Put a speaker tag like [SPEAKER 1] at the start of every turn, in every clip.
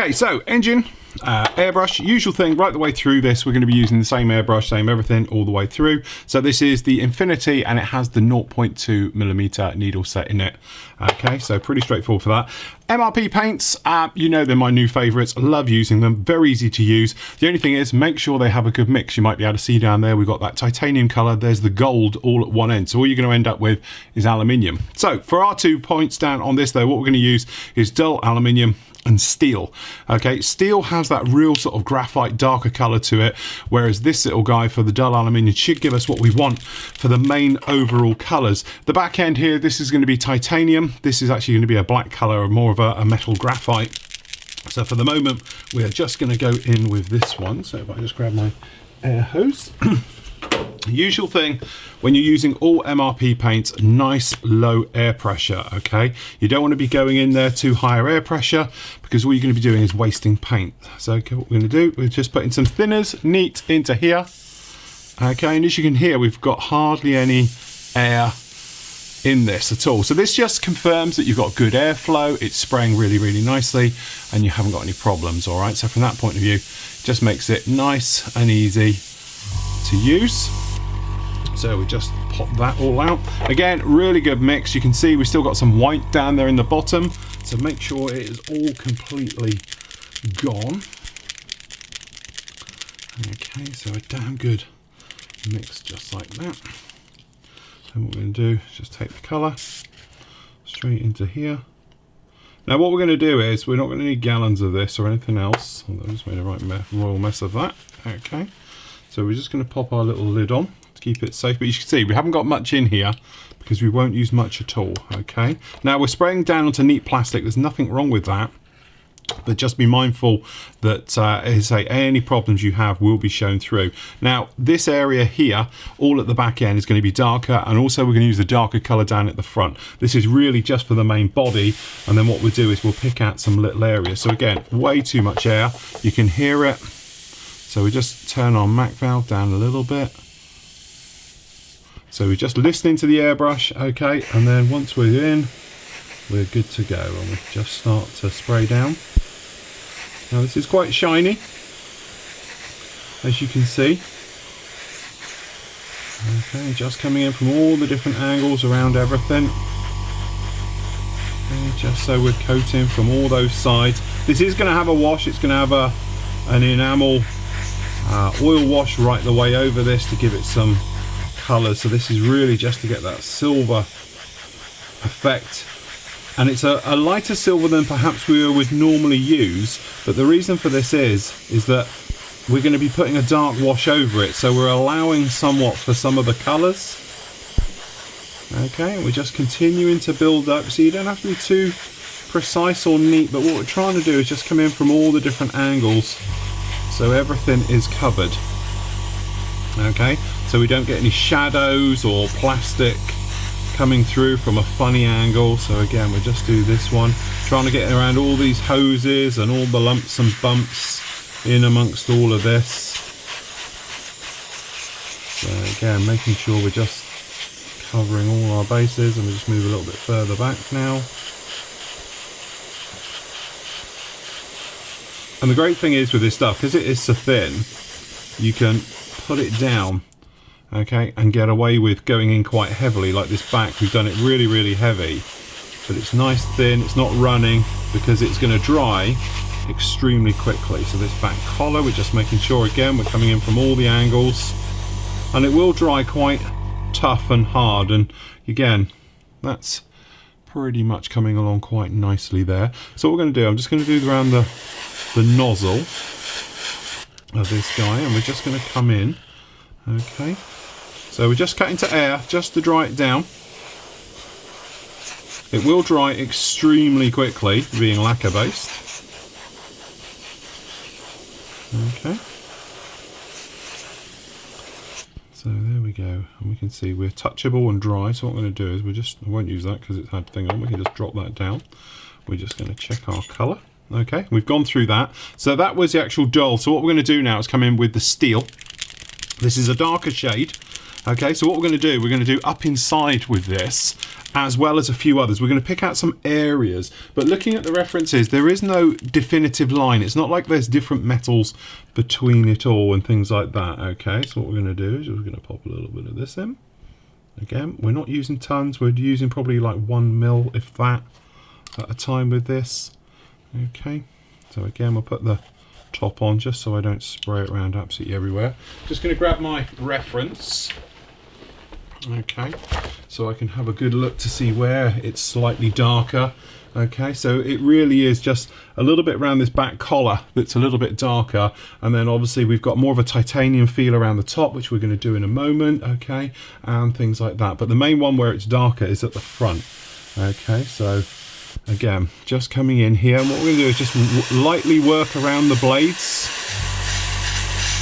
[SPEAKER 1] Okay, so engine, airbrush, usual thing right the way through this. We're going to be using the same airbrush, same everything all the way through. So this is the Infinity and it has the 0.2mm needle set in it. Okay, so pretty straightforward for that. MRP paints, you know they're my new favourites. Love using them, very easy to use. The only thing is make sure they have a good mix. You might be able to see down there we've got that titanium colour, there's the gold all at one end. So all you're going to end up with is aluminium. So for our 2 points down on this though, what we're going to use is dull aluminium and steel. Okay, steel has that real sort of graphite darker color to it, whereas this little guy for the dull aluminium should give us what we want for the main overall colors. The back end here, this is going to be titanium. This is actually going to be a black color, or more of a metal graphite. So for the moment we are just going to go in with this one. So if I just grab my air hose. Usual thing when you're using all MRP paints, nice low air pressure. Okay, you don't want to be going in there too higher air pressure because all you're going to be doing is wasting paint. So okay, what we're going to do, we're just putting some thinners neat into here. Okay, and as you can hear, we've got hardly any air in this at all. So this just confirms that you've got good airflow, it's spraying really nicely and you haven't got any problems. All right, so from that point of view, just makes it nice and easy to use. So we just pop that all out. Again, really good mix. You can see we still got some white down there in the bottom, so make sure it is all completely gone. Okay, so a damn good mix just like that. So what we're going to do is just take the colour straight into here. Now what we're going to do is we're not going to need gallons of this or anything else, although I just made a royal mess of that. Okay, so we're just going to pop our little lid on to keep it safe, but you can see we haven't got much in here because we won't use much at all. Okay, now we're spraying down onto neat plastic. There's nothing wrong with that, but just be mindful that as I say, any problems you have will be shown through. Now this area here, all at the back end, is going to be darker, and also we're going to use the darker color down at the front. This is really just for the main body, and then what we'll do is we'll pick out some little areas. So again, way too much air, you can hear it. So we just turn our Mac valve down a little bit. So we're just listening to the airbrush, okay, and then once we're in, we're good to go, and we just start to spray down. Now this is quite shiny, as you can see. Okay, just coming in from all the different angles around everything. Okay, just so we're coating from all those sides. This is going to have a wash, it's going to have an enamel oil wash right the way over this to give it some colour. So this is really just to get that silver effect, and it's a lighter silver than perhaps we would normally use, but the reason for this is that we're going to be putting a dark wash over it, so we're allowing somewhat for some of the colours. Okay, we're just continuing to build up, so you don't have to be too precise or neat, but what we're trying to do is just come in from all the different angles so everything is covered. Okay, so we don't get any shadows or plastic coming through from a funny angle. So again, we'll just do this one, trying to get around all these hoses and all the lumps and bumps in amongst all of this. So again, making sure we're just covering all our bases, and we just move a little bit further back now. And the great thing is with this stuff, because it is so thin, you can put it down, okay, and get away with going in quite heavily. Like this back, we've done it really heavy, but it's nice thin, it's not running, because it's going to dry extremely quickly. So this back collar, we're just making sure again we're coming in from all the angles, and it will dry quite tough and hard, and again that's pretty much coming along quite nicely there. So what we're going to do, I'm just going to do around the nozzle of this guy, and we're just going to come in. Okay, so we're just cutting to air just to dry it down. It will dry extremely quickly, being lacquer based. Okay, so there we go, and we can see we're touchable and dry. So what I'm going to do is I won't use that because it's had thing on, we can just drop that down. We're just going to check our colour. Okay, we've gone through that. So that was the actual dull. So what we're going to do now is come in with the steel. This is a darker shade. Okay, so what we're going to do, we're going to do up inside with this, as well as a few others. We're going to pick out some areas, but looking at the references, there is no definitive line. It's not like there's different metals between it all and things like that. Okay, so what we're going to do is we're going to pop a little bit of this in. Again, we're not using tons, we're using probably like 1 mil, if that, at a time with this. Okay, so again, we'll put the top on just so I don't spray it around absolutely everywhere. Just going to grab my reference. Okay, so I can have a good look to see where it's slightly darker. Okay, so it really is just a little bit around this back collar that's a little bit darker, and then obviously we've got more of a titanium feel around the top, which we're going to do in a moment. Okay, and things like that, but the main one where it's darker is at the front. Okay, so again, just coming in here, and what we're going to do is just lightly work around the blades,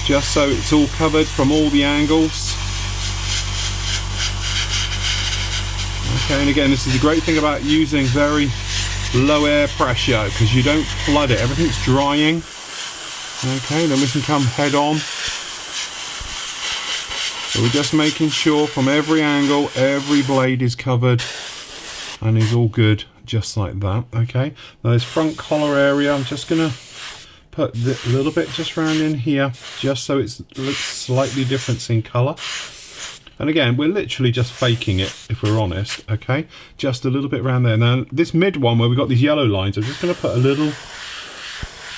[SPEAKER 1] just so it's all covered from all the angles. Okay, and again, this is the great thing about using very low air pressure, because you don't flood it, everything's drying. Okay, then we can come head on. So we're just making sure from every angle, every blade is covered and is all good, just like that. Okay, now this front collar area, I'm just gonna put a little bit just around in here, just so it looks slightly different in color. And again, we're literally just faking it, if we're honest. Okay, just a little bit around there. Now this mid one where we've got these yellow lines, I'm just going to put a little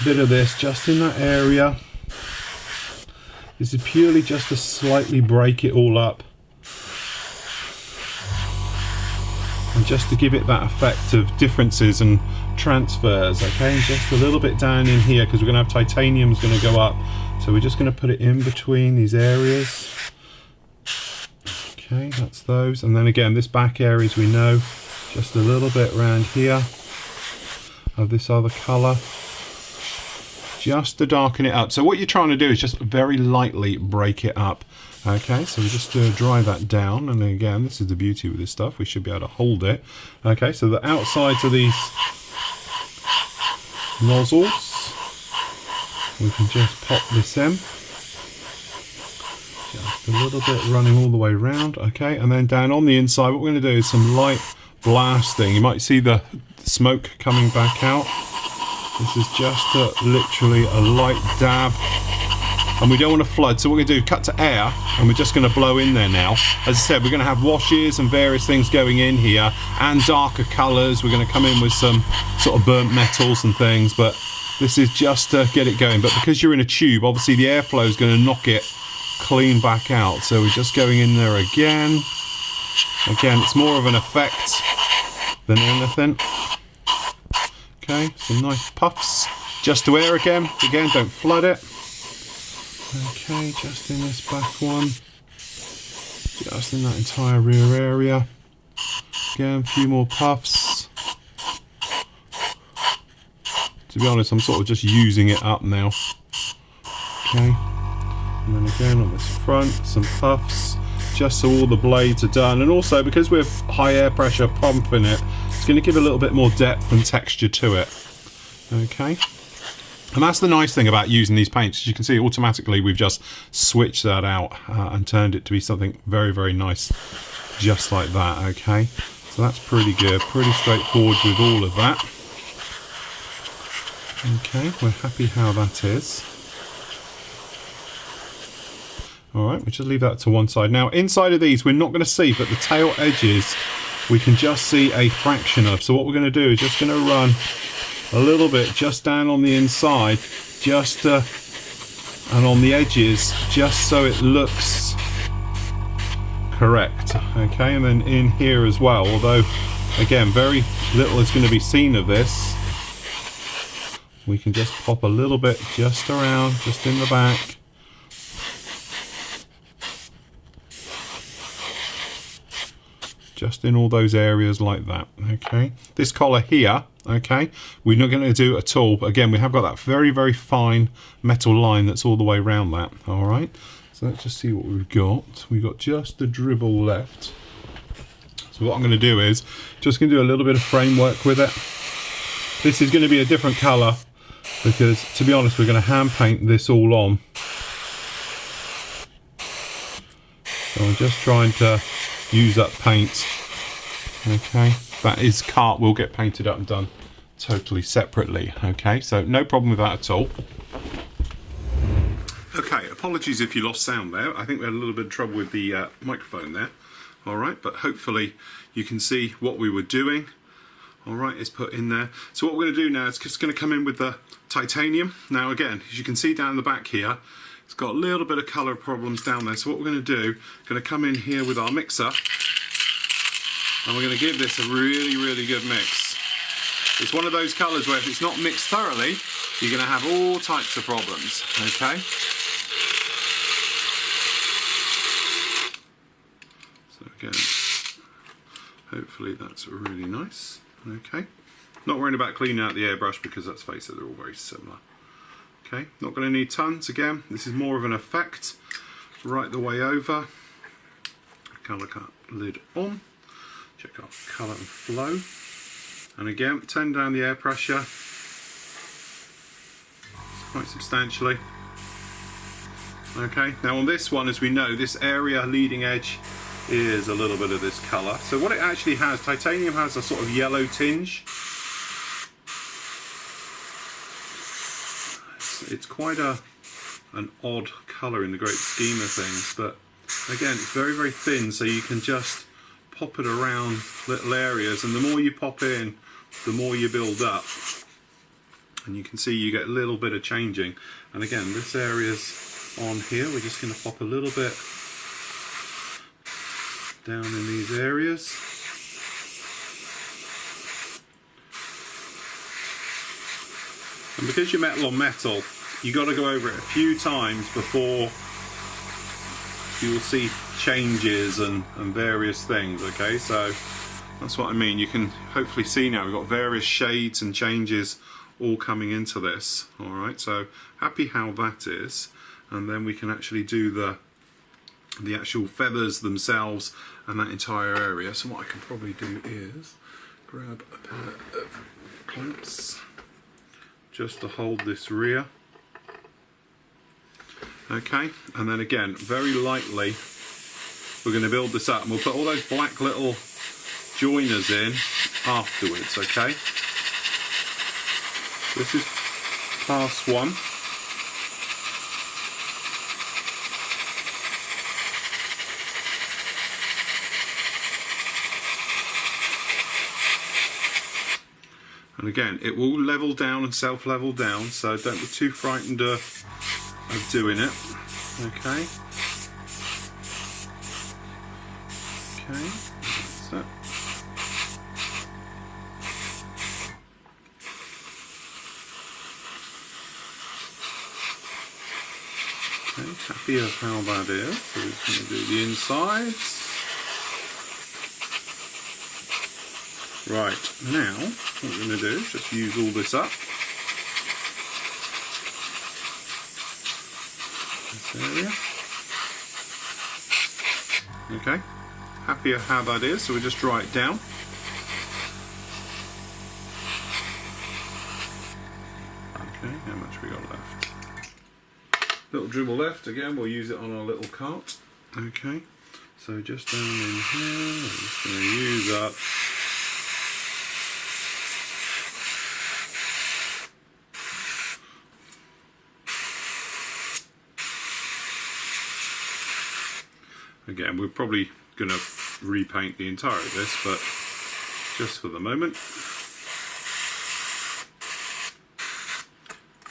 [SPEAKER 1] bit of this just in that area. This is purely just to slightly break it all up, and just to give it that effect of differences and transfers. Okay, and just a little bit down in here, because we're going to have titanium's going to go up, so we're just going to put it in between these areas. Okay, that's those, and then again this back areas we know, just a little bit around here of this other colour, just to darken it up. So what you're trying to do is just very lightly break it up. Okay, so we just dry that down, and then again, this is the beauty with this stuff, we should be able to hold it. Okay, so the outsides of these nozzles, we can just pop this in. Just a little bit running all the way around. Okay, and then down on the inside, what we're going to do is some light blasting. You might see the smoke coming back out. This is just literally a light dab, and we don't want to flood, so what we're going to do, cut to air, and we're just going to blow in there now. As I said, we're going to have washes and various things going in here, and darker colours. We're going to come in with some sort of burnt metals and things, but this is just to get it going. But because you're in a tube, obviously the airflow is going to knock it clean back out, so we're just going in there again. Again, it's more of an effect than anything. Okay, some nice puffs just to air again, don't flood it. Okay, just in this back one, just in that entire rear area. Again, a few more puffs. To be honest, I'm sort of just using it up now. Okay. And then again on this front, some puffs, just so all the blades are done. And also, because we're high air pressure pumping it, it's going to give a little bit more depth and texture to it. Okay. And that's the nice thing about using these paints. As you can see, automatically we've just switched that out and turned it to be something very, very nice, just like that. Okay. So that's pretty good, pretty straightforward with all of that. Okay, we're happy how that is. Alright, we just leave that to one side. Now, inside of these, we're not going to see, but the tail edges, we can just see a fraction of. So what we're going to do is just going to run a little bit just down on the inside, and on the edges, just so it looks correct. Okay, and then in here as well, although, again, very little is going to be seen of this. We can just pop a little bit just around, just in the back. Just in all those areas like that. Okay, this collar here, okay, we're not going to do at all, but again, we have got that very, very fine metal line that's all the way around that. All right, so let's just see what we've got. We've got just the dribble left. So what I'm going to do is just going to do a little bit of framework with it. This is going to be a different color, because to be honest, we're going to hand paint this all on. So I'm I'm just trying to use up paint. Okay, that is cart will get painted up and done totally separately. Okay, so no problem with that at all. Okay, apologies if you lost sound there. I think we had a little bit of trouble with the microphone there. All right, but hopefully you can see what we were doing. All right, it's put in there. So what we're going to do now is just going to come in with the titanium. Now again, as you can see down the back here, it's got a little bit of colour problems down there. So what we're going to do, going to come in here with our mixer, and we're going to give this a really, really good mix. It's one of those colours where if it's not mixed thoroughly, you're going to have all types of problems, okay? So again, hopefully that's really nice. Okay, not worrying about cleaning out the airbrush because let's face it, they're all very similar. Okay, not going to need tons again. This is more of an effect right the way over. Colour cut lid on. Check our colour and flow. And again, turn down the air pressure quite substantially. Okay, now on this one, as we know, this area leading edge is a little bit of this colour. So what it actually has, titanium has a sort of yellow tinge. It's quite an odd colour in the great scheme of things, but again, it's very, very thin, so you can just pop it around little areas, and the more you pop in, the more you build up. And you can see you get a little bit of changing. And again, this area's on here, we're just going to pop a little bit down in these areas. And because you're metal on metal, you got to go over it a few times before you will see changes and various things. Okay, so that's what I mean. You can hopefully see now we've got various shades and changes all coming into this. All right, so happy how that is. And then we can actually do the actual feathers themselves and that entire area. So what I can probably do is grab a pair of clamps just to hold this rear. Okay, and then again, very lightly, we're going to build this up, and we'll put all those black little joiners in afterwards. Okay, this is pass one. And again, it will level down and self-level down, so don't be too frightened of doing it. Okay. Okay, that's it. Okay, happy of how that is. So we're just going to do the insides. Right, now what we're going to do is just use all this up. This area. Okay, happy how that is, so we just dry it down. Okay, how much we got left? Little dribble left, again we'll use it on our little cart. Okay, so just down in here, we're just going to use up again, we're probably going to repaint the entirety of this, but just for the moment.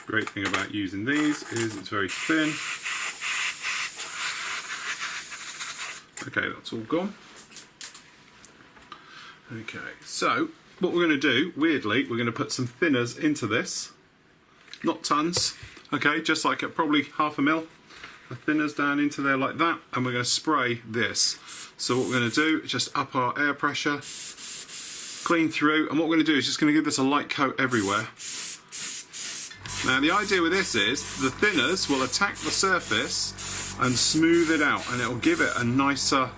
[SPEAKER 1] Great thing about using these is it's very thin. Okay, that's all gone. Okay, so what we're going to do, weirdly, we're going to put some thinners into this. Not tons, okay, just like at probably 1/2 mil. Thinners down into there like that, and we're going to spray this. So what we're going to do is just up our air pressure, clean through, and what we're going to do is just going to give this a light coat everywhere. Now the idea with this is the thinners will attack the surface and smooth it out, and it will give it a nicer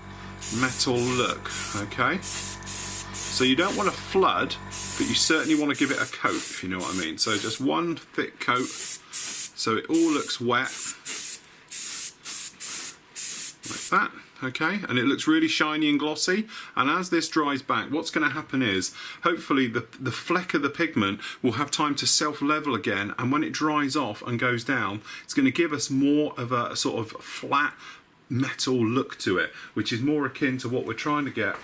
[SPEAKER 1] metal look. Okay, so you don't want to flood, but you certainly want to give it a coat, if you know what I mean. So just one thick coat so it all looks wet. Like that, okay, and it looks really shiny and glossy. And as this dries back, what's going to happen is hopefully the fleck of the pigment will have time to self-level again, and when it dries off and goes down, it's going to give us more of a sort of flat metal look to it, which is more akin to what we're trying to get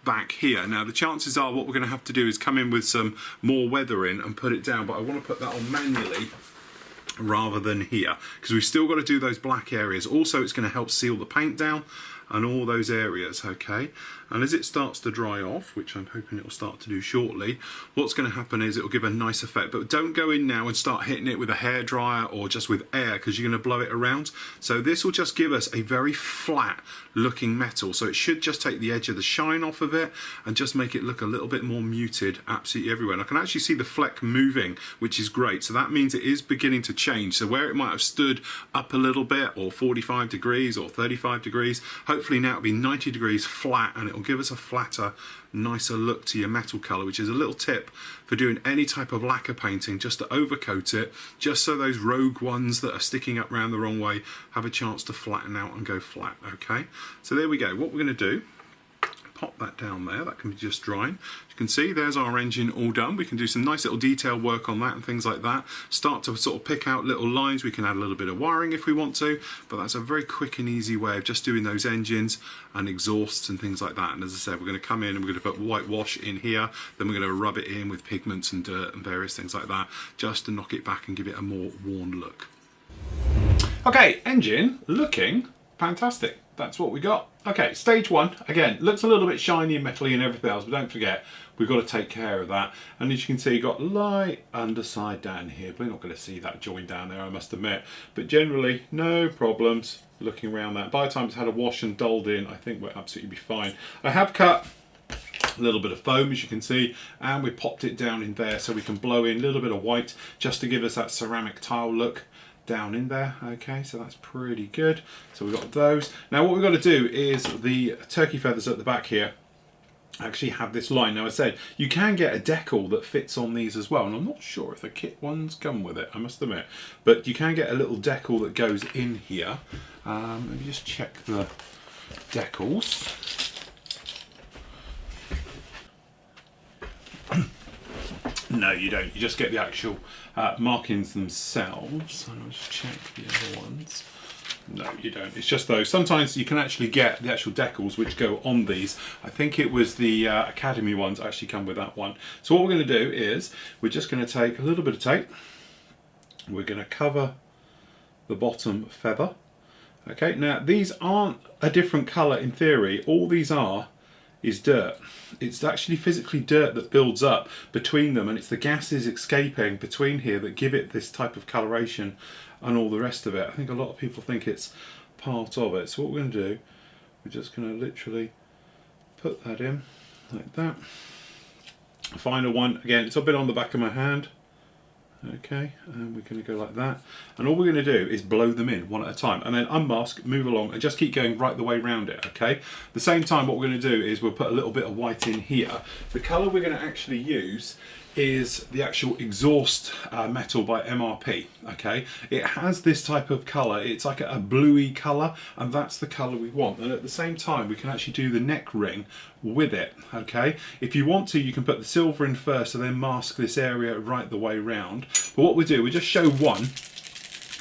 [SPEAKER 1] back here. Now the chances are what we're going to have to do is come in with some more weathering and put it down, but I want to put that on manually rather than here, because we've still got to do those black areas. Also, it's going to help seal the paint down and all those areas, okay? And as it starts to dry off, which I'm hoping it will start to do shortly, what's going to happen is it will give a nice effect. But don't go in now and start hitting it with a hairdryer or just with air, because you're going to blow it around. So this will just give us a very flat looking metal. So it should just take the edge of the shine off of it and just make it look a little bit more muted absolutely everywhere. And I can actually see the fleck moving, which is great. So that means it is beginning to change. So where it might have stood up a little bit, or 45 degrees or 35 degrees, hopefully now it'll be 90 degrees flat, and it'll give us a flatter, nicer look to your metal colour, which is a little tip for doing any type of lacquer painting, just to overcoat it, just so those rogue ones that are sticking up round the wrong way have a chance to flatten out and go flat, okay? So there we go. What we're going to do, pop that down there, that can be just drying. As you can see, there's our engine all done. We can do some nice little detail work on that and things like that. Start to sort of pick out little lines. We can add a little bit of wiring if we want to, but that's a very quick and easy way of just doing those engines and exhausts and things like that. And as I said, we're going to come in and we're going to put whitewash in here, then we're going to rub it in with pigments and dirt and various things like that, just to knock it back and give it a more worn look. Okay, engine looking fantastic. That's what we got. Okay, stage one, again, looks a little bit shiny and metally and everything else, but don't forget, we've got to take care of that. And as you can see, you've got light underside down here. We're not going to see that join down there, I must admit. But generally, no problems looking around that. By the time it's had a wash and dulled in, I think we'll absolutely be fine. I have cut a little bit of foam, as you can see, and we popped it down in there so we can blow in a little bit of white just to give us that ceramic tile look down in there. Okay, so that's pretty good. So we've got those. Now what we've got to do is the turkey feathers at the back here actually have this line. Now I said you can get a decal that fits on these as well, and I'm not sure if the kit ones come with it, I must admit, but you can get a little decal that goes in here. Let me just check the decals. No, you don't. You just get the actual markings themselves. I'll just check the other ones. No, you don't. It's just those. Sometimes you can actually get the actual decals which go on these. I think it was the Academy ones actually come with that one. So what we're going to do is we're just going to take a little bit of tape. We're going to cover the bottom feather. Okay, now these aren't a different colour in theory. All these are is dirt. It's actually physically dirt that builds up between them, and it's the gases escaping between here that give it this type of coloration and all the rest of it. I think a lot of people think it's part of it. So what we're going to do, we're just going to literally put that in like that. Final one, again, it's a bit on the back of my hand. Okay, and we're going to go like that, and all we're going to do is blow them in one at a time, and then unmask, move along, and just keep going right the way around it. Okay, at the same time what we're going to do is we'll put a little bit of white in here. The colour we're going to actually use is the actual exhaust metal by MRP. Okay, it has this type of colour. It's like a bluey colour, and that's the colour we want. And at the same time we can actually do the neck ring with it. Okay, if you want to, you can put the silver in first and then mask this area right the way round, but what we do, we just show one.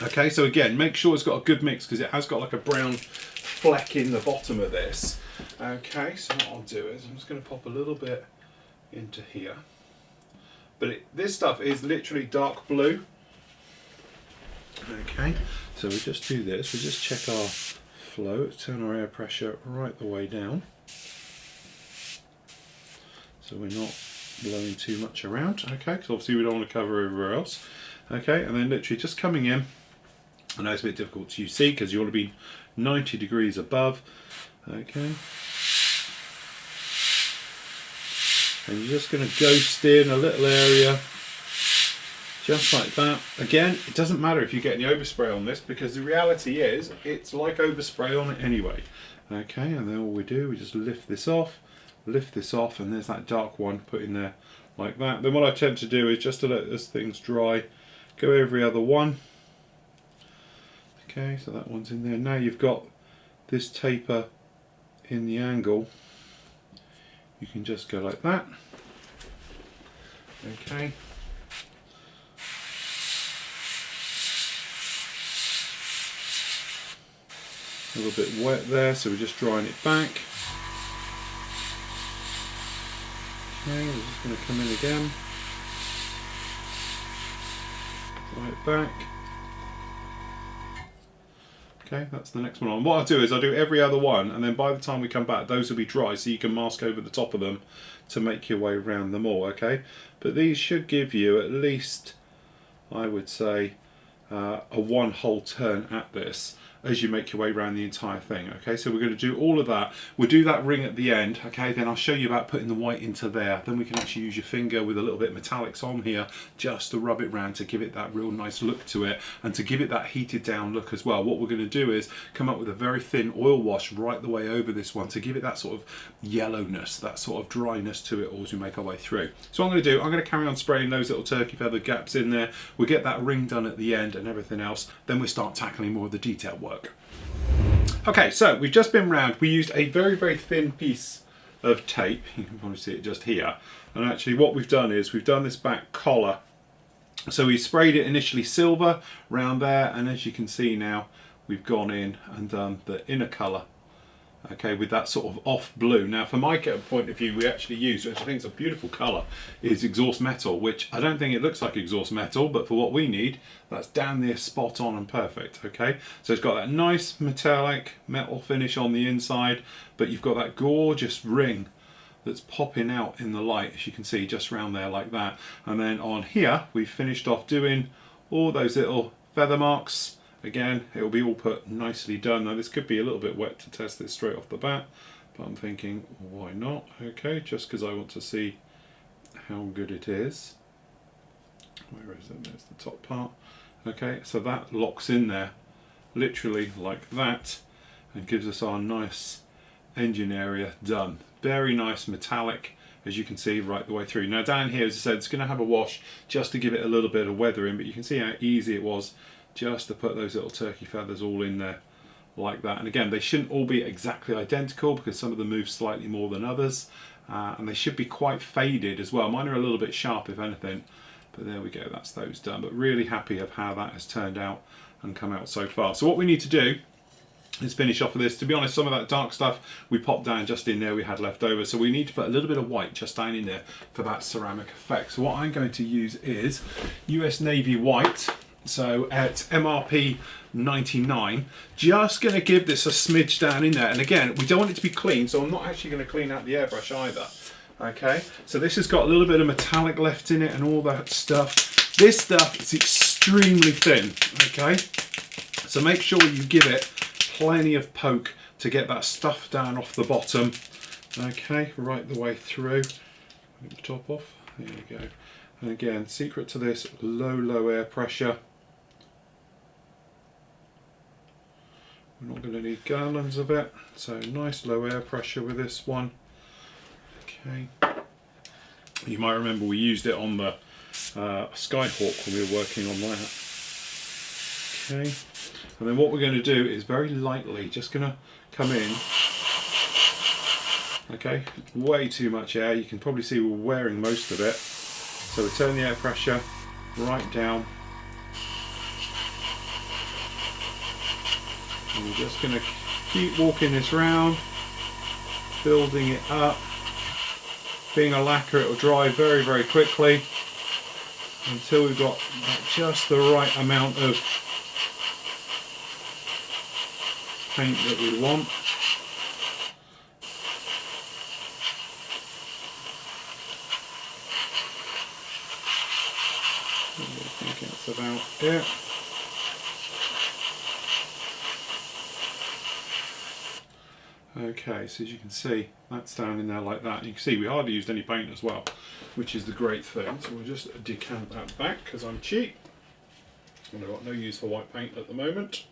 [SPEAKER 1] Okay, so again, make sure it's got a good mix, because it has got like a brown fleck in the bottom of this. Okay, so what I'll do is I'm just going to pop a little bit into here. But this stuff is literally dark blue. Okay, so we just do this, we just check our flow, turn our air pressure right the way down, so we're not blowing too much around, okay, because obviously we don't want to cover everywhere else. Okay, and then literally just coming in, I know it's a bit difficult to see because you want to be 90 degrees above, okay. And you're just going to ghost in a little area, just like that. Again, it doesn't matter if you get any overspray on this, because the reality is, it's like overspray on it anyway. Okay, and then all we do, we just lift this off, and there's that dark one put in there, like that. Then what I tend to do is just to let those things dry, go every other one. Okay, so that one's in there. Now you've got this taper in the angle, you can just go like that. Okay. A little bit wet there, so we're just drying it back. Okay, we're just going to come in again. Dry it back. Okay, that's the next one on. What I'll do is I'll do every other one, and then by the time we come back, those will be dry, so you can mask over the top of them to make your way around them all, okay? But these should give you at least, I would say, a one whole turn at this as you make your way around the entire thing. Okay, so we're going to do all of that. We'll do that ring at the end. Okay, then I'll show you about putting the white into there. Then we can actually use your finger with a little bit of metallics on here just to rub it around to give it that real nice look to it, and to give it that heated down look as well. What we're going to do is come up with a very thin oil wash right the way over this one to give it that sort of yellowness, that sort of dryness to it all as we make our way through. So what I'm going to do, I'm going to carry on spraying those little turkey feather gaps in there. We'll get that ring done at the end and everything else. Then we'll start tackling more of the detail work. Okay, so we've just been round. We used a very, very thin piece of tape. You can probably see it just here. And actually what we've done is we've done this back collar. So we sprayed it initially silver round there, and as you can see now, we've gone in and done the inner colour. Okay, with that sort of off blue. Now from my point of view, we actually use, which I think is a beautiful colour, is exhaust metal, which I don't think it looks like exhaust metal, but for what we need, that's down there spot on and perfect. Okay, so it's got that nice metallic metal finish on the inside, but you've got that gorgeous ring that's popping out in the light, as you can see, just around there like that. And then on here, we've finished off doing all those little feather marks. Again, it will be all put nicely done. Now this could be a little bit wet to test this straight off the bat, but I'm thinking, why not? Okay, just because I want to see how good it is. Where is it? There's the top part. Okay, so that locks in there, literally like that, and gives us our nice engine area done. Very nice metallic, as you can see, right the way through. Now down here, as I said, it's going to have a wash just to give it a little bit of weathering, but you can see how easy it was just to put those little turkey feathers all in there like that. And again, they shouldn't all be exactly identical because some of them move slightly more than others, and they should be quite faded as well. Mine are a little bit sharp if anything, but there we go, that's those done. But really happy of how that has turned out and come out so far. So what we need to do is finish off with this. To be honest, some of that dark stuff we popped down just in there we had left over, so we need to put a little bit of white just down in there for that ceramic effect. So what I'm going to use is US Navy white. So at MRP 99, just going to give this a smidge down in there. And again, we don't want it to be clean, so I'm not actually going to clean out the airbrush either. Okay, so this has got a little bit of metallic left in it and all that stuff. This stuff is extremely thin, okay? So make sure you give it plenty of poke to get that stuff down off the bottom. Okay, right the way through. Get the top off, there you go. And again, secret to this, low air pressure. We're not going to need gallons of it, so nice low air pressure with this one. Okay. You might remember we used it on the Skyhawk when we were working on that. Okay. And then what we're going to do is very lightly, just going to come in. Okay, way too much air. You can probably see we're wearing most of it. So we turn the air pressure right down. And we're just going to keep walking this round, building it up. Being a lacquer, it will dry very, very quickly until we've got just the right amount of paint that we want. I think that's about it. Okay, so as you can see, that's down in there like that. And you can see we hardly used any paint as well, which is the great thing. So we'll just decant that back because I'm cheap and I've got no use for white paint at the moment.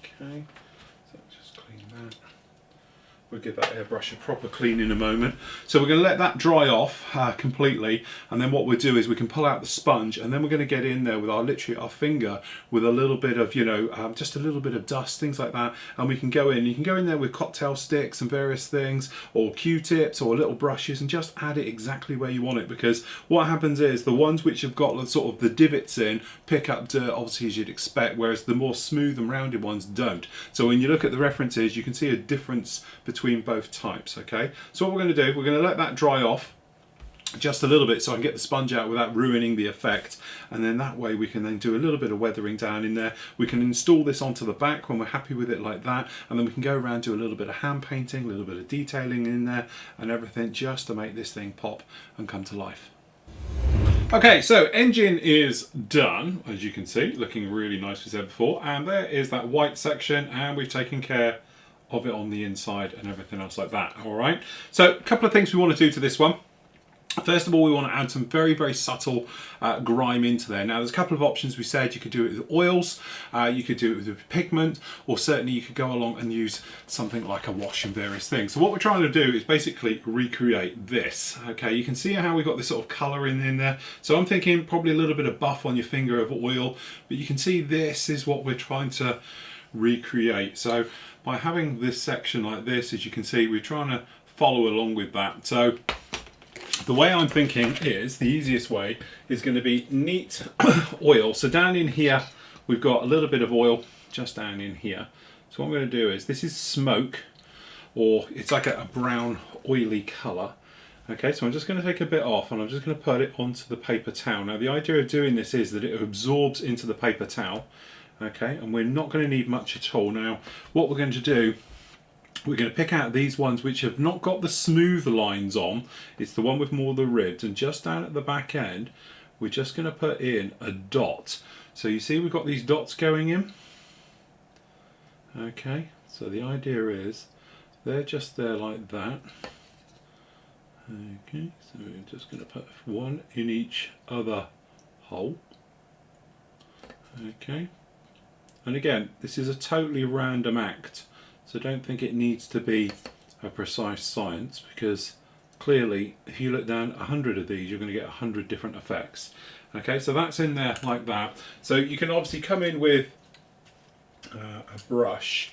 [SPEAKER 1] Okay, so just clean that. We'll give that airbrush a proper clean in a moment. So we're going to let that dry off completely, and then what we'll do is we can pull out the sponge, and then we're going to get in there with literally our finger with a little bit of, just a little bit of dust, things like that, and we can go in. You can go in there with cocktail sticks and various things, or Q-tips or little brushes, and just add it exactly where you want it, because what happens is the ones which have got sort of the divots in pick up dirt, obviously, as you'd expect, whereas the more smooth and rounded ones don't. So when you look at the references, you can see a difference between both types. Okay, so what we're going to do, we're going to let that dry off just a little bit so I can get the sponge out without ruining the effect, and then that way we can then do a little bit of weathering down in there. We can install this onto the back when we're happy with it like that, and then we can go around, do a little bit of hand painting, a little bit of detailing in there and everything, just to make this thing pop and come to life. Okay, so engine is done, as you can see, looking really nice as we said before, and there is that white section, and we've taken care of it on the inside and everything else like that. All right, so a couple of things we want to do to this one. First of all, we want to add some very, very subtle grime into there. Now, there's a couple of options. We said you could do it with oils, you could do it with pigment, or certainly you could go along and use something like a wash and various things. So what we're trying to do is basically recreate this. Okay, you can see how we've got this sort of colour in there. So I'm thinking probably a little bit of buff on your finger of oil, but you can see this is what we're trying to recreate. So by having this section like this, as you can see, we're trying to follow along with that. So the way I'm thinking is, the easiest way is going to be neat oil. So down in here, we've got a little bit of oil just down in here. So what I'm going to do is, this is smoke, or it's like a brown oily colour. Okay, so I'm just going to take a bit off, and I'm just going to put it onto the paper towel. Now the idea of doing this is that it absorbs into the paper towel. Okay, and we're not going to need much at all. Now what we're going to do, we're going to pick out these ones which have not got the smooth lines on. It's the one with more of the ribs, and just down at the back end we're just going to put in a dot. So you see we've got these dots going in. Okay, so the idea is they're just there like that. Okay, so we're just going to put one in each other hole. Okay, and again, this is a totally random act, so don't think it needs to be a precise science, because clearly if you look down 100 of these, you're going to get 100 different effects. Okay, so that's in there like that. So you can obviously come in with a brush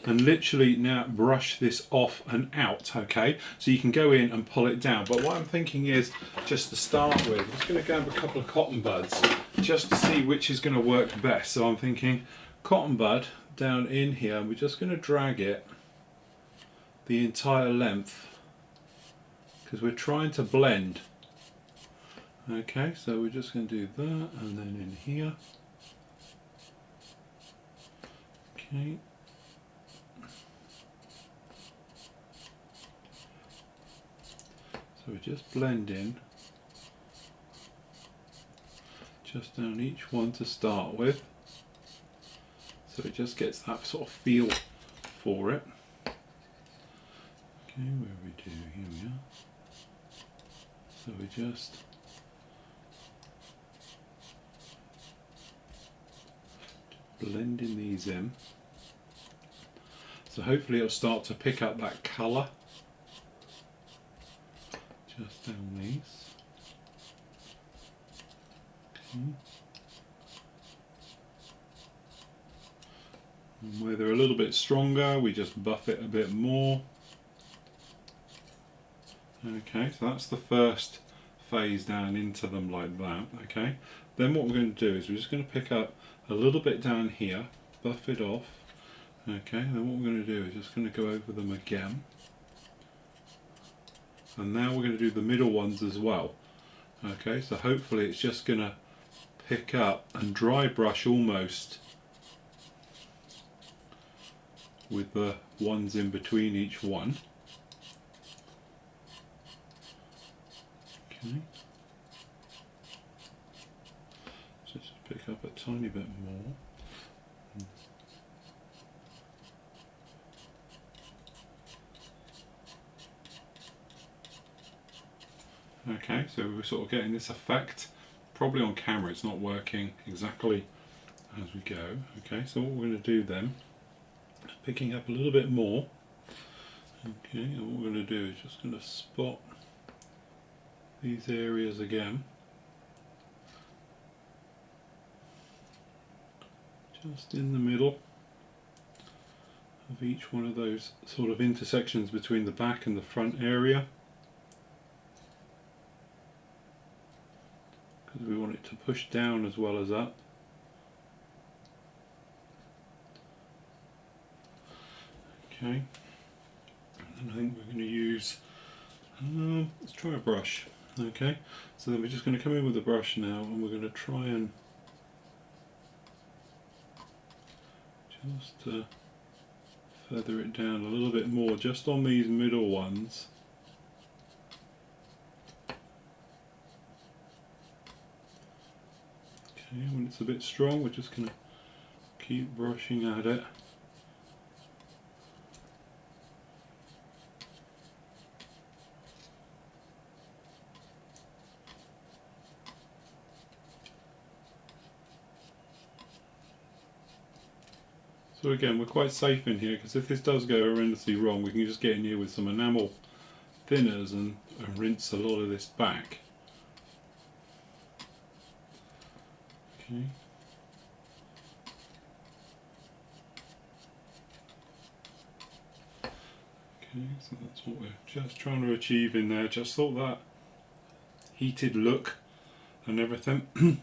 [SPEAKER 1] and literally now brush this off and out. Okay, so you can go in and pull it down, but what I'm thinking is, just to start with, I'm just going to grab a couple of cotton buds just to see which is going to work best. So I'm thinking cotton bud down in here, and we're just going to drag it the entire length, because we're trying to blend. Okay, so we're just going to do that, and then in here. Okay, so we're just blending just down each one to start with, so it just gets that sort of feel for it. Okay, where we do, here we are. So we just blending these in. So hopefully it'll start to pick up that colour just down these. Okay. And where they're a little bit stronger, we just buff it a bit more. Okay, so that's the first phase down into them like that. Okay, then what we're going to do is we're just going to pick up a little bit down here, buff it off. Okay, then what we're going to do is just going to go over them again, and now we're going to do the middle ones as well. Okay, so hopefully it's just going to pick up and dry brush almost with the ones in between each one. Okay, so just pick up a tiny bit more. Okay, so we're sort of getting this effect. Probably on camera it's not working exactly as we go. Okay, so what we're going to do then is picking up a little bit more. Okay, and what we're going to do is just going to spot these areas again, just in the middle of each one of those sort of intersections between the back and the front area, because we want it to push down as well as up. Okay, and I think we're going to use, let's try a brush. Okay, so then we're just going to come in with the brush now, and we're going to try and just feather it down a little bit more just on these middle ones. Okay, when it's a bit strong, we're just going to keep brushing at it. So again, we're quite safe in here, because if this does go horrendously wrong, we can just get in here with some enamel thinners and rinse a lot of this back. Okay. Okay, so that's what we're just trying to achieve in there, just sort of that heated look and everything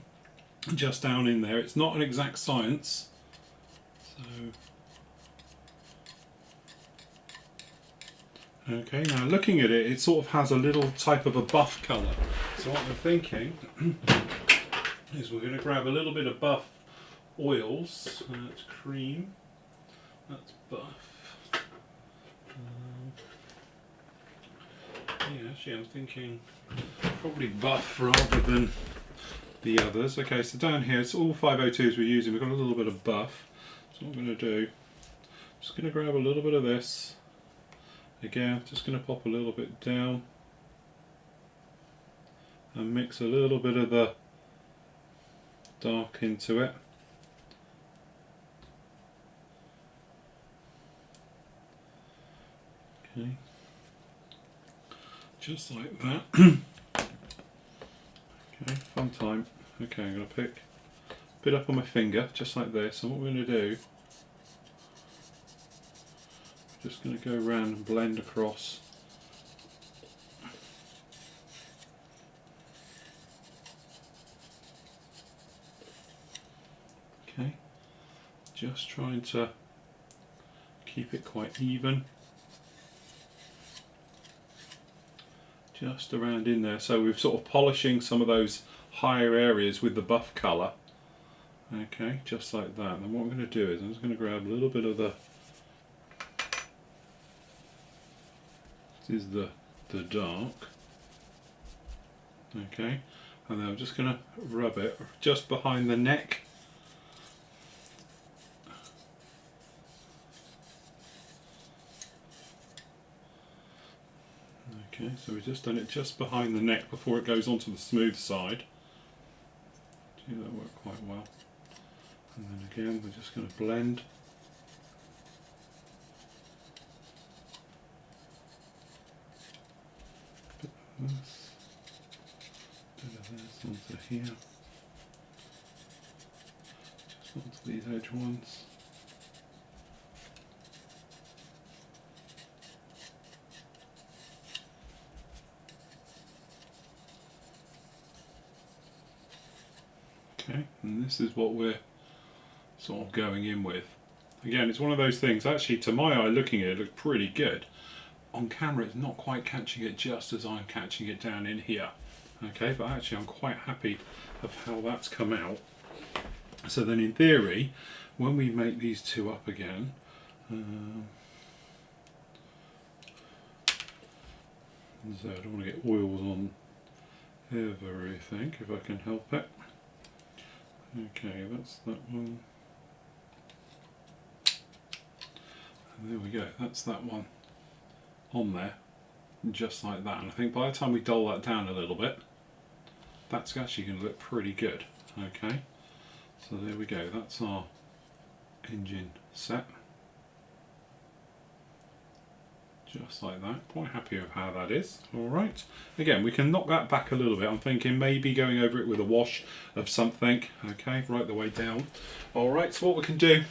[SPEAKER 1] just down in there. It's not an exact science, so okay, now looking at it, it sort of has a little type of a buff colour. So what we're thinking is we're going to grab a little bit of buff oils. That's cream, that's buff. Yeah, actually I'm thinking probably buff rather than the others. Okay, so down here it's all 502s we're using. We've got a little bit of buff. So what I'm going to do, I'm just going to grab a little bit of this. Again, just going to pop a little bit down and mix a little bit of the dark into it. Okay, just like that. Okay, fun time. Okay, I'm going to pick a bit up on my finger, just like this, and what we're going to do, just going to go around and blend across. Okay, just trying to keep it quite even. Just around in there, so we're sort of polishing some of those higher areas with the buff colour. Okay, just like that. And what I'm going to do is I'm just going to grab a little bit of the, this is the dark. Okay, and then I'm just going to rub it just behind the neck. Okay, so we've just done it just behind the neck before it goes onto the smooth side. See, that worked quite well. And then again, we're just going to blend. Bit of this onto here. Just onto these edge ones. Okay, and this is what we're sort of going in with. Again, it's one of those things, actually to my eye looking at it, looked pretty good. On camera it's not quite catching it just as I'm catching it down in here. Okay, but actually I'm quite happy of how that's come out. So then in theory, when we make these two up again, so I don't want to get oils on everything if I can help it. Okay, that's that one. And there we go, that's that one on there, just like that. And I think by the time we dull that down a little bit, that's actually going to look pretty good. Okay, so there we go, that's our engine set. Just like that. Quite happy with how that is. Alright. Again, we can knock that back a little bit. I'm thinking maybe going over it with a wash of something. Okay, right the way down. Alright, so what we can do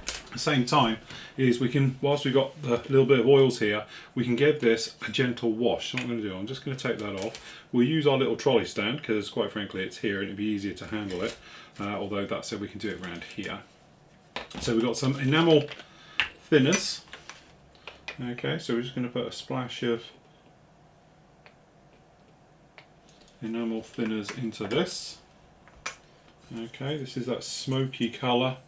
[SPEAKER 1] at the same time is we can, whilst we've got the little bit of oils here, we can give this a gentle wash. So what I'm going to do, I'm just going to take that off. We'll use our little trolley stand because quite frankly it's here and it'll be easier to handle it. Although that said, we can do it around here. So we've got some enamel thinners. Okay, so we're just going to put a splash of enamel thinners into this. Okay, this is that smoky colour.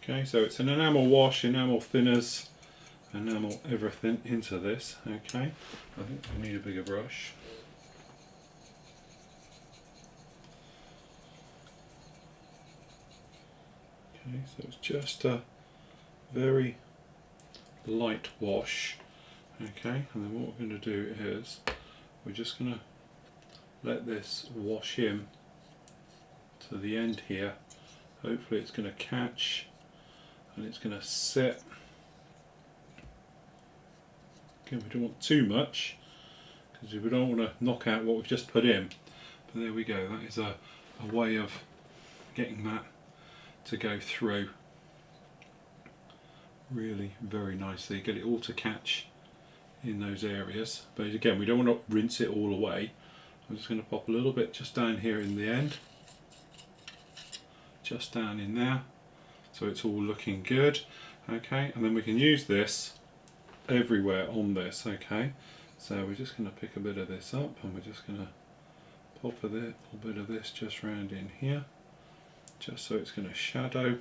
[SPEAKER 1] Okay, so it's an enamel wash, enamel thinners, enamel everything into this. Okay, I think we need a bigger brush. Okay, so it's just a very light wash. Okay, and then what we're going to do is we're just going to let this wash in to the end here. Hopefully it's going to catch and it's going to sit. Again, we don't want too much because we don't want to knock out what we've just put in. But there we go, that is a way of getting that to go through really very nicely, get it all to catch in those areas. But again, we don't want to rinse it all away. I'm just going to pop a little bit just down here in the end, just down in there, so it's all looking good. Okay, and then we can use this everywhere on this. Okay, so we're just going to pick a bit of this up and we're just going to pop a little bit of this just round in here, just so it's going to shadow.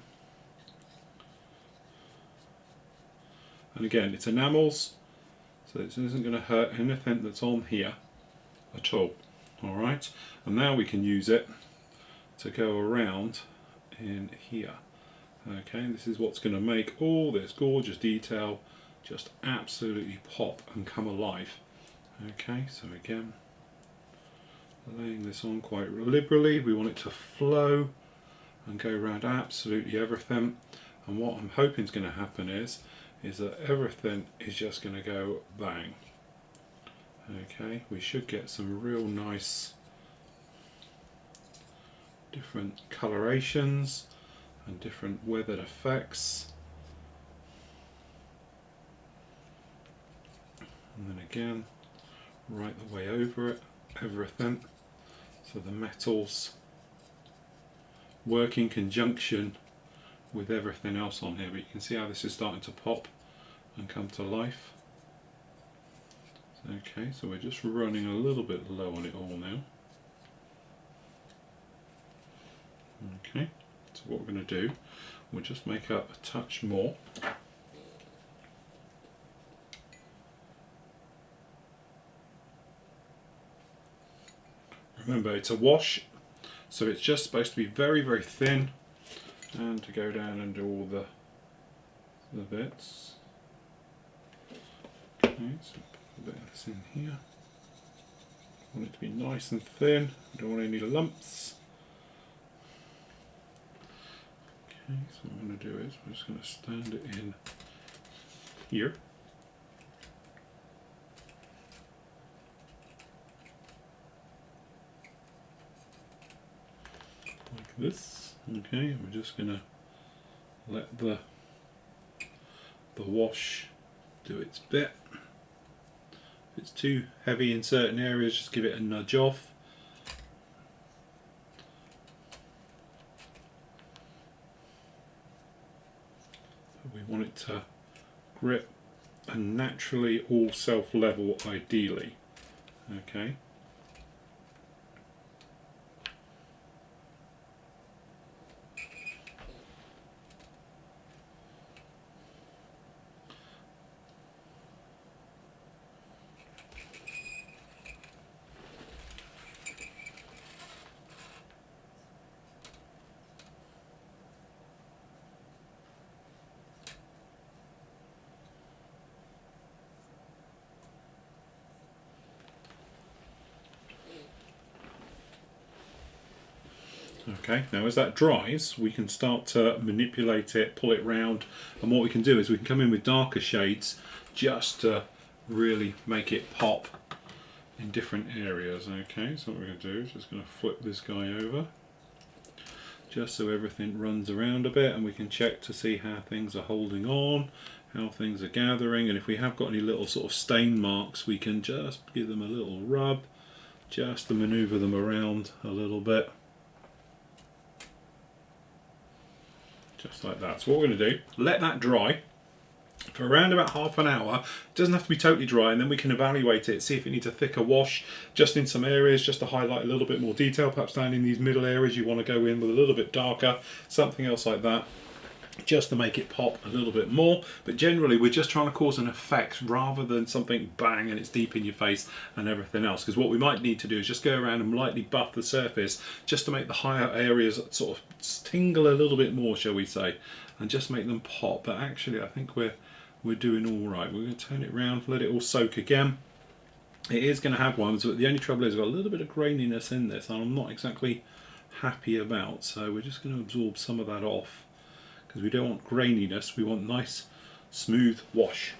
[SPEAKER 1] And again, it's enamels, so this isn't going to hurt anything that's on here at all. Alright, and now we can use it to go around in here. Okay, this is what's going to make all this gorgeous detail just absolutely pop and come alive. Okay, so again, laying this on quite liberally. We want it to flow and go around absolutely everything. And what I'm hoping is going to happen is that everything is just going to go bang. Okay, we should get some real nice different colorations and different weathered effects. And then again, right the way over it, everything. So the metals work in conjunction with everything else on here, but you can see how this is starting to pop and come to life. Okay, so we're just running a little bit low on it all now. Okay, so what we're going to do, we'll just make up a touch more. Remember, it's a wash, so it's just supposed to be very, very thin, and to go down and do all the bits. Okay, so put a bit of this in here. I want it to be nice and thin, I don't want any lumps. Okay, so what I'm going to do is we're just going to stand it in here. Like this. Okay, and we're just going to let the wash do its bit. If it's too heavy in certain areas, just give it a nudge off. But we want it to grip and naturally all self-level ideally. Okay. Okay, now as that dries, we can start to manipulate it, pull it round, and what we can do is we can come in with darker shades just to really make it pop in different areas. Okay, so what we're going to do is just going to flip this guy over, just so everything runs around a bit, and we can check to see how things are holding on, how things are gathering, and if we have got any little sort of stain marks, we can just give them a little rub, just to manoeuvre them around a little bit. Just like that. So what we're going to do, let that dry for around about half an hour. It doesn't have to be totally dry, and then we can evaluate it, see if it needs a thicker wash just in some areas, just to highlight a little bit more detail. Perhaps down in these middle areas you want to go in with a little bit darker, something else like that, just to make it pop a little bit more. But generally we're just trying to cause an effect rather than something bang and it's deep in your face and everything else, because what we might need to do is just go around and lightly buff the surface just to make the higher areas sort of tingle a little bit more, shall we say, and just make them pop. But actually I think we're doing all right. We're going to turn it around, let it all soak again. It is going to have ones, but the only trouble is we've got a little bit of graininess in this and I'm not exactly happy about, so we're just going to absorb some of that off, because we don't want graininess, we want nice smooth wash.